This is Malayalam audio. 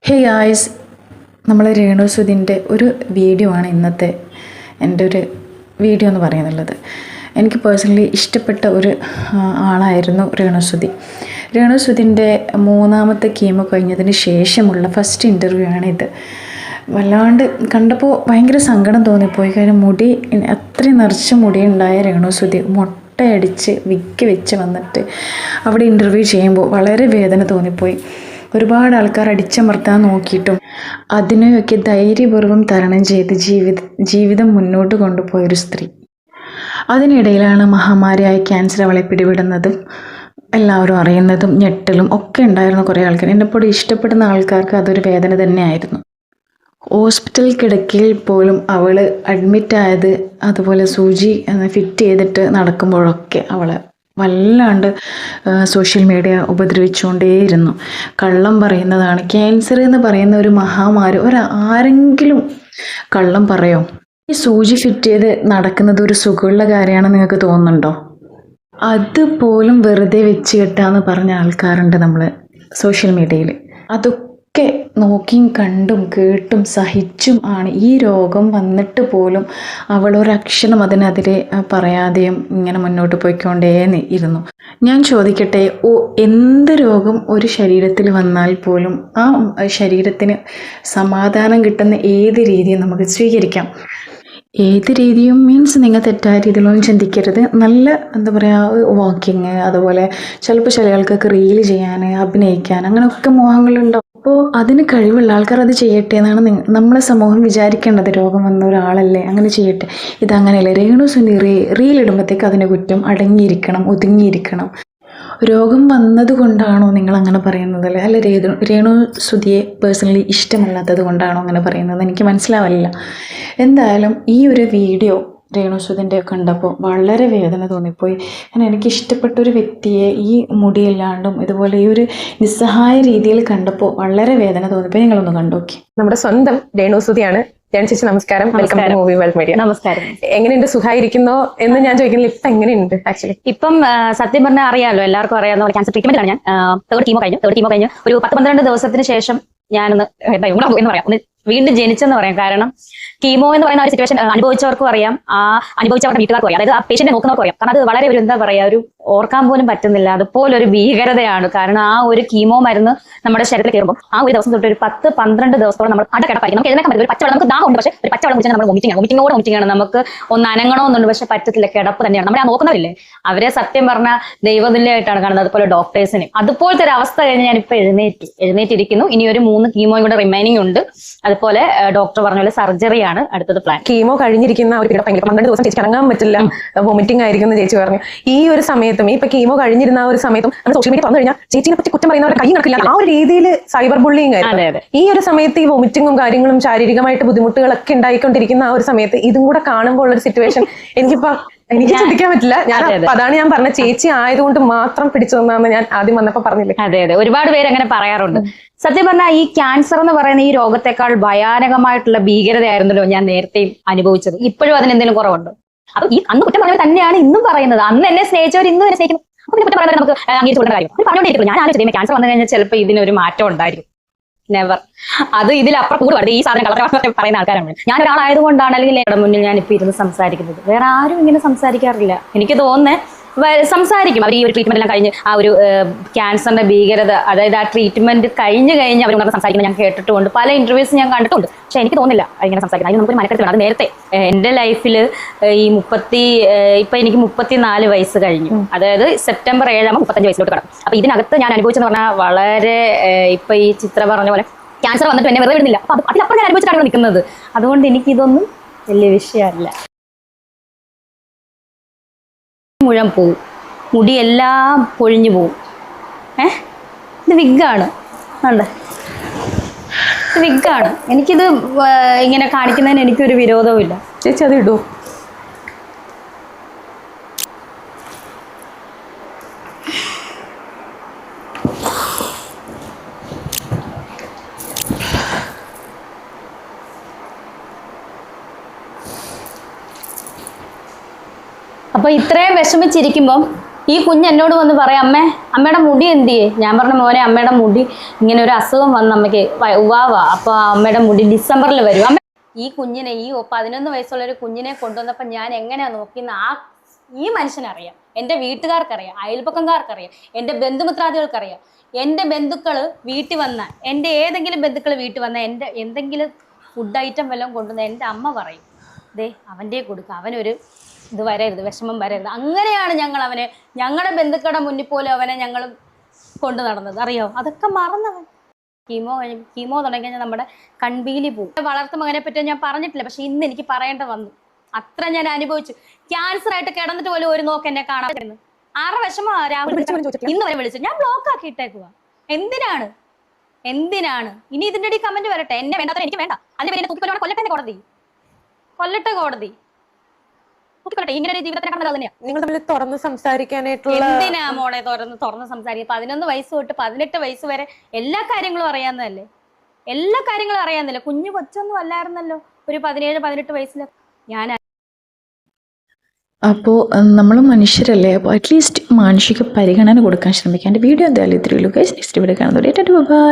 ഹേ ഗായ്സ്, നമ്മൾ രേണുസുധിൻ്റെ ഒരു വീഡിയോ ആണ് ഇന്നത്തെ എൻ്റെ ഒരു വീഡിയോ എന്ന് പറയുന്നുള്ളത്. എനിക്ക് പേഴ്സണലി ഇഷ്ടപ്പെട്ട ഒരു ആളായിരുന്നു രേണുസുധിൻ്റെ മൂന്നാമത്തെ കീമോ കഴിഞ്ഞതിന് ശേഷമുള്ള ഫസ്റ്റ് ഇൻ്റർവ്യൂ ആണിത്. വല്ലാണ്ട് കണ്ടപ്പോൾ ഭയങ്കര സങ്കടം തോന്നിപ്പോയി. കാര്യം മുടി അത്രയും നിറച്ച മുടി ഉണ്ടായ രേണുസുധി മൊട്ടയടിച്ച് വിക്ക് വെച്ച് വന്നിട്ട് അവിടെ ഇൻ്റർവ്യൂ ചെയ്യുമ്പോൾ വളരെ വേദന തോന്നിപ്പോയി. ഒരുപാട് ആൾക്കാർ അടിച്ചമർത്താൻ നോക്കിയിട്ടും അതിനെയൊക്കെ ധൈര്യപൂർവ്വം തരണം ചെയ്ത് ജീവിതം മുന്നോട്ട് കൊണ്ടുപോയൊരു സ്ത്രീ. അതിനിടയിലാണ് മഹാമാരിയായ ക്യാൻസർ അവളെ പിടിപെടുന്നതും എല്ലാവരും അറിയുന്നതും ഞെട്ടലും ഒക്കെ ഉണ്ടായിരുന്നു. കുറേ ആൾക്കാർ, എന്നെപ്പോഴും ഇഷ്ടപ്പെടുന്ന ആൾക്കാർക്ക് അതൊരു വേദന തന്നെയായിരുന്നു. ഹോസ്പിറ്റൽ കിടക്കയിൽ പോലും അവൾ അഡ്മിറ്റായത്, അതുപോലെ സൂചി ഫിറ്റ് ചെയ്തിട്ട് നടക്കുമ്പോഴൊക്കെ അവളെ വല്ലാണ്ട് സോഷ്യൽ മീഡിയ ഉപദ്രവിച്ചുകൊണ്ടേയിരുന്നു. കള്ളം പറയുന്നതാണ്. ക്യാൻസർ എന്ന് പറയുന്ന ഒരു മഹാമാരി ആരെങ്കിലും കള്ളം പറയോ? ഈ സൂചി ഫിറ്റ് ചെയ്ത് നടക്കുന്നത് ഒരു സുഖമുള്ള കാര്യമാണെന്ന് നിങ്ങൾക്ക് തോന്നുന്നുണ്ടോ? അതുപോലും വെറുതെ വെച്ച് കെട്ടാന്ന് പറഞ്ഞ ആൾക്കാരുണ്ട് നമ്മൾ സോഷ്യൽ മീഡിയയിൽ. അതൊക്കെ നോക്കിയും കണ്ടും കേട്ടും സഹിച്ചും ആണ് ഈ രോഗം വന്നിട്ട് പോലും അവൾ ഒരക്ഷരം അതിനെതിരെ പറയാതെയും ഇങ്ങനെ മുന്നോട്ട് പോയിക്കൊണ്ടേ ഇരുന്നു. ഞാൻ ചോദിക്കട്ടെ, എന്ത് രോഗം ഒരു ശരീരത്തിൽ വന്നാൽ പോലും ആ ശരീരത്തിന് സമാധാനം കിട്ടുന്ന ഏത് രീതിയും നമുക്ക് സ്വീകരിക്കാം. ഏത് രീതിയും മീൻസ് നിങ്ങൾ തെറ്റായ രീതിയിലൊന്നും ചിന്തിക്കരുത്. നല്ല എന്താ പറയുക, വാക്കിങ്, അതുപോലെ ചിലപ്പോൾ ചില ആൾക്കാർക്ക് റീൽ ചെയ്യാൻ, അഭിനയിക്കാൻ, അങ്ങനെയൊക്കെ മോഹങ്ങളുണ്ടാവും. അപ്പോൾ അതിന് കഴിവുള്ള ആൾക്കാർ അത് ചെയ്യട്ടെ എന്നാണ് നമ്മളെ സമൂഹം വിചാരിക്കേണ്ടത്. രോഗം വന്ന ഒരാളല്ലേ, അങ്ങനെ ചെയ്യട്ടെ. ഇതങ്ങനെയല്ല. രേണുസുധി റീലിടുമ്പോഴത്തേക്ക് അതിനെ കുറ്റം, അടങ്ങിയിരിക്കണം, ഒതുങ്ങിയിരിക്കണം. രോഗം വന്നതുകൊണ്ടാണോ നിങ്ങൾ അങ്ങനെ പറയുന്നത്? അല്ല രേണുസുധിയെ പേഴ്സണലി ഇഷ്ടമല്ലാത്തത് കൊണ്ടാണോ അങ്ങനെ പറയുന്നത്? എനിക്ക് മനസ്സിലാവില്ല. എന്തായാലും ഈ ഒരു വീഡിയോ രേണുസുധിൻ്റെ കണ്ടപ്പോൾ വളരെ വേദന തോന്നിപ്പോയി. കാരണം എനിക്കിഷ്ടപ്പെട്ടൊരു വ്യക്തിയെ ഈ മുടിയില്ലാണ്ടും ഇതുപോലെ ഈ ഒരു നിസ്സഹായ രീതിയിൽ കണ്ടപ്പോൾ വളരെ വേദന തോന്നിപ്പോയി. നിങ്ങളൊന്ന് കണ്ടോക്കി. നമ്മുടെ സ്വന്തം രേണുസുധിയാണ്. ചേച്ചി നമസ്കാരം, welcome to movie world media. നമസ്കാരം. എങ്ങനെയുണ്ട്, സുഖമായിരിക്കുന്നോ എന്ന് ഞാൻ ചോദിക്കുന്നില്ല, ഇപ്പൊ എങ്ങനെയുണ്ട്? ആക്ച്വലി ഇപ്പം സത്യം പറഞ്ഞാൽ അറിയാമല്ലോ, എല്ലാവർക്കും അറിയാവുന്ന ക്യാൻസർ ട്രീറ്റ്മെന്റാണ് ഞാൻ. തേർഡ് കീമോ കഴിഞ്ഞ് ഒരു 10-12 ദിവസത്തിന് ശേഷം ഞാനൊന്ന് എന്ന് പറയാം, ഒന്ന് വീണ്ടും ജനിച്ചെന്ന് പറയാം. കാരണം കീമോ എന്ന് പറയുന്ന ഒരു സിറ്റുവേഷൻ അനുഭവിച്ചവർക്കും അറിയാം, അനുഭവിച്ചവരുടെ വീട്ടുകാർക്കും അറിയാം, അതായത് ആ പേഷ്യന്റിനെ നോക്കുന്നവർക്കും അറിയാം. കാരണം അത് വളരെ ഒരു എന്താ പറയാ, ഒരു ഓർക്കാൻ പോലും പറ്റുന്നില്ല, അതുപോലെ ഒരു ഭീകരതയാണ്. കാരണം ആ ഒരു കീമോ മരുന്ന് നമ്മുടെ ശരീരത്തിൽ കയറുമ്പോൾ ആ ഒരു ദിവസം തൊട്ട് ഒരു 10-12 ദിവസത്തോളം നമ്മൾ അടക്കിടപ്പായിരിക്കും. നമുക്ക് എഴുന്നേക്കാൻ പറ്റില്ല. ഒരു പച്ചവെള്ളം, നമുക്ക് ദാഹമുണ്ട്, പക്ഷേ ഒരു പച്ചവെള്ളം കുടിച്ചാൽ നമ്മൾ വൊമിറ്റിംഗ് ആണ്. നമുക്ക് ഒന്ന് അനങ്ങണമെന്നുണ്ട്, പക്ഷെ പറ്റത്തില്ല, കിടപ്പ് തന്നെയാണ്. നമ്മളെ ആ നോക്കുന്നവരില്ലേ, അവരെ സത്യം പറഞ്ഞാൽ ദൈവതുല്യമായിട്ടാണ് കാണുന്നത്. അതുപോലെ ഡോക്ടേഴ്സിന് അതുപോലത്തെ ഒരു അവസ്ഥ കഴിഞ്ഞ് ഞാനിപ്പോൾ എഴുന്നേറ്റിരിക്കുന്നു. ഇനി ഒരു 3 കീമോയും കൂടെ റിമൈനിങ് ഉണ്ട്. അതുപോലെ ഡോക്ടർ പറഞ്ഞ പോലെ സർജറിയാണ് അടുത്തത് പ്ലാൻ. കീമോ കഴിഞ്ഞിരിക്കുന്ന ഒരു പീരീഡ്, 12 ദിവസം ചേച്ചി ഇറങ്ങാൻ പറ്റില്ല, വൊമിറ്റിംഗ് ആയിരിക്കും ചേച്ചി പറഞ്ഞു. ഈ ഒരു സമയത്തും ഇപ്പൊ കീമോ കഴിഞ്ഞിരുന്ന ആ ഒരു സമയത്തും സോഷ്യൽ മീഡിയ വന്നു കഴിഞ്ഞാൽ ചേച്ചിനെ പറ്റി കുറ്റം പറയുന്നവരുടെ കൈ നടക്കില്ല. ആ ഒരു രീതിയിൽ സൈബർ ബുള്ളിങ് ആയിരുന്നു. ഈ ഒരു സമയത്ത് ഈ വൊമിറ്റിങ്ങും കാര്യങ്ങളും ശാരീരികമായിട്ട് ബുദ്ധിമുട്ടുകളൊക്കെ ഉണ്ടായിക്കൊണ്ടിരിക്കുന്ന ആ ഒരു സമയത്ത് ഇതും കൂടെ കാണുമ്പോൾ ഉള്ള ഒരു സിറ്റുവേഷൻ എനിക്ക് ചിന്തിക്കാൻ പറ്റില്ല. അതാണ് ഞാൻ പറഞ്ഞ, ചേച്ചി ആയതുകൊണ്ട് മാത്രം പിടിച്ചു തന്നാന്ന് ഞാൻ ആദ്യം വന്നപ്പോ പറഞ്ഞില്ലേ. അതെ, ഒരുപാട് പേര് അങ്ങനെ പറയാറുണ്ട്. സത്യം പറഞ്ഞാൽ ഈ ക്യാൻസർ എന്ന് പറയുന്ന ഈ രോഗത്തെക്കാൾ ഭയാനകമായിട്ടുള്ള ഭീകരതയായിരുന്നല്ലോ ഞാൻ നേരത്തെയും അനുഭവിച്ചത്. ഇപ്പോഴും അതിന് എന്തെങ്കിലും കുറവുണ്ടോ? അപ്പൊ ഈ അന്ന് കുറ്റം പറഞ്ഞവർ തന്നെയാണ് ഇന്നും പറയുന്നത്. അന്ന് എന്നെ സ്നേഹിച്ചവർ ഇന്നും എന്നെ സ്നേഹിക്കുന്നു. അപ്പൊ പിന്നെ കുറ്റം പറയുന്നത് നമുക്ക് അംഗീകരിച്ചു കൊടുക്കുന്ന കാര്യം പറഞ്ഞുകൊണ്ടിരിക്കുന്നു. ഞാൻ ആലോചിച്ചു, ക്യാൻസർ വന്നു കഴിഞ്ഞാൽ ചിലപ്പോൾ ഇതിനൊരു മാറ്റം ഉണ്ടായിരിക്കും. നെവർ. അത് ഇതിലപ്പുറം കൂടുതൽ ഈ സാധനം കളർ പറയുന്ന ആൾക്കാരാണ്. ഞാൻ ഒരാളായതുകൊണ്ടാണ് അല്ലെങ്കിൽ മുന്നിൽ ഞാൻ ഇപ്പൊ ഇരുന്ന് സംസാരിക്കുന്നത്. വേറെ ആരും ഇങ്ങനെ സംസാരിക്കാറില്ല. എനിക്ക് തോന്നുന്നത് സംസാരിക്കും അവർ ഈ ഒരു ട്രീറ്റ്മെന്റ് എല്ലാം കഴിഞ്ഞ് ആ ഒരു ക്യാൻസറിന്റെ ഭീകരത, അതായത് ആ ട്രീറ്റ്മെന്റ് കഴിഞ്ഞ് അവർ ഉണർന്ന് സംസാരിക്കുന്നത് ഞാൻ കേട്ടിട്ടുണ്ട്. പല ഇന്റർവ്യൂസ് ഞാൻ കണ്ടിട്ടുണ്ട്. പക്ഷെ എനിക്ക് തോന്നില്ല അതിങ്ങനെ സംസാരിക്കുന്നത്. അതിന് നമുക്കൊരു മനക്കെടുത്ത് വേണം. അത് നേരത്തെ എൻ്റെ ലൈഫിൽ ഇപ്പൊ എനിക്ക് 34 വയസ്സ് കഴിഞ്ഞു. അതായത് സെപ്റ്റംബർ 7 35 വയസ്സിലോട്ട് കടക്കും. അപ്പൊ ഇതിനകത്ത് ഞാൻ അനുഭവിച്ചെന്ന് പറഞ്ഞാൽ വളരെ ഇപ്പൊ ഈ ചിത്ര പറഞ്ഞ പോലെ ക്യാൻസർ വന്നിട്ട് എന്നെ വെറുതെ വിടുന്നില്ല. അപ്പൊ അതിലപ്പുറം ഞാൻ അനുഭവിച്ചിട്ടാണ് നിൽക്കുന്നത്. അതുകൊണ്ട് എനിക്കിതൊന്നും വലിയ വിഷയമല്ല. മുഴുവൻ പോവും, മുടിയെല്ലാം പൊഴിഞ്ഞു പോവും. ഇത് വിഗ്ഗാണ്, ഇത് വിഗ്ഗാണ്. എനിക്കിത് ഇങ്ങനെ കാണിക്കുന്നതിന് എനിക്കൊരു വിരോധവും ഇല്ല. ചേച്ചി അത് ഇടൂ. അപ്പോൾ ഇത്രയും വിഷമിച്ചിരിക്കുമ്പം ഈ കുഞ്ഞ് എന്നോട് വന്ന് പറയാം, അമ്മയുടെ മുടി എന്തിയേ? ഞാൻ പറഞ്ഞ മോനെ, അമ്മയുടെ മുടി ഇങ്ങനെ ഒരു അസുഖം വന്ന് അമ്മയ്ക്ക് ഉവാവാ, അപ്പോൾ അമ്മയുടെ മുടി ഡിസംബറിൽ വരും. അമ്മ ഈ കുഞ്ഞിനെ, ഈ 11 വയസ്സുള്ള ഒരു കുഞ്ഞിനെ കൊണ്ടുവന്നപ്പോൾ ഞാൻ എങ്ങനെയാ നോക്കിയെന്ന് ഈ മനുഷ്യനറിയാം, എൻ്റെ വീട്ടുകാർക്കറിയാം, അയൽപക്കംകാർക്കറിയാം, എൻ്റെ ബന്ധുമിത്രാദികൾക്കറിയാം. എൻ്റെ ബന്ധുക്കൾ വീട്ടിൽ വന്നാൽ, എൻ്റെ ഏതെങ്കിലും ബന്ധുക്കൾ വീട്ടിൽ വന്നാൽ, എൻ്റെ എന്തെങ്കിലും ഫുഡ് ഐറ്റം വല്ലതും കൊണ്ടുവന്ന എൻ്റെ അമ്മ പറയും, ദേ അവൻ്റെ കൊടുക്കുക, അവനൊരു ഇത് വരരുത്, വിഷമം വരരുത്. അങ്ങനെയാണ് ഞങ്ങൾ അവനെ, ഞങ്ങളുടെ ബന്ധുക്കളുടെ മുന്നിൽ പോലും അവനെ ഞങ്ങൾ കൊണ്ടു നടന്നത്, അറിയോ? അതൊക്കെ മറന്നവൻ. കീമോ തുടങ്ങി കഴിഞ്ഞാൽ നമ്മുടെ കൺപീലി പോകും. വളർത്തു മകനെ പറ്റി ഞാൻ പറഞ്ഞിട്ടില്ല, പക്ഷെ ഇന്ന് എനിക്ക് പറയേണ്ട വന്നു. അത്ര ഞാൻ അനുഭവിച്ചു. ക്യാൻസർ ആയിട്ട് കിടന്നിട്ട് പോലും ഒരു നോക്ക് എന്നെ കാണാൻ പറ്റുന്നു. ആരുടെ വിഷമ രാഹുൽ ഇന്ന് വരെ വിളിച്ചു, ഞാൻ ബ്ലോക്ക് ആക്കി ഇട്ടേക്കുക. എന്തിനാണ് ഇനി ഇതിന്റെ ഇടയിൽ കമന്റ് വരട്ടെ, എന്നെ വേണ്ടാത്ത എനിക്ക് വേണ്ട, അതിന് പേര് തൂക്കിക്കൊല്ലോടെ കൊല്ലട്ടെ കോടതി, തൂക്കിക്കൊല്ലട്ടെ. ഇങ്ങനെ ഒരു ജീവിതത്തിനെ കണ്ടത് തന്നെയാ. നിങ്ങൾ തമ്മിൽ തുറന്ന് സംസാരിക്കാനായിട്ടുള്ള എന്തിനാ മോളെ തുറന്ന് സംസാരിക്കുക? 11 വയസ്സ് തൊട്ട് 18 വയസ്സ് വരെ എല്ലാ കാര്യങ്ങളും അറിയാവുന്നതല്ലേ? എല്ലാ കാര്യങ്ങളും അറിയാവുന്നില്ല. കുഞ്ഞു കൊച്ചൊന്നും അല്ലായിരുന്നല്ലോ ഒരു 17-18 വയസ്സിൽ. ഞാൻ അപ്പോൾ നമ്മൾ മനുഷ്യരല്ലേ, അപ്പോൾ അറ്റ്ലീസ്റ്റ് മാനുഷിക പരിഗണന കൊടുക്കാൻ ശ്രമിക്കാം. എൻ്റെ വീഡിയോ എന്തായാലും ഇത്രയുള്ളൂ ഗൈസ്. നെക്സ്റ്റ് വീഡിയോ കാണുന്നതോടെ ബൈ.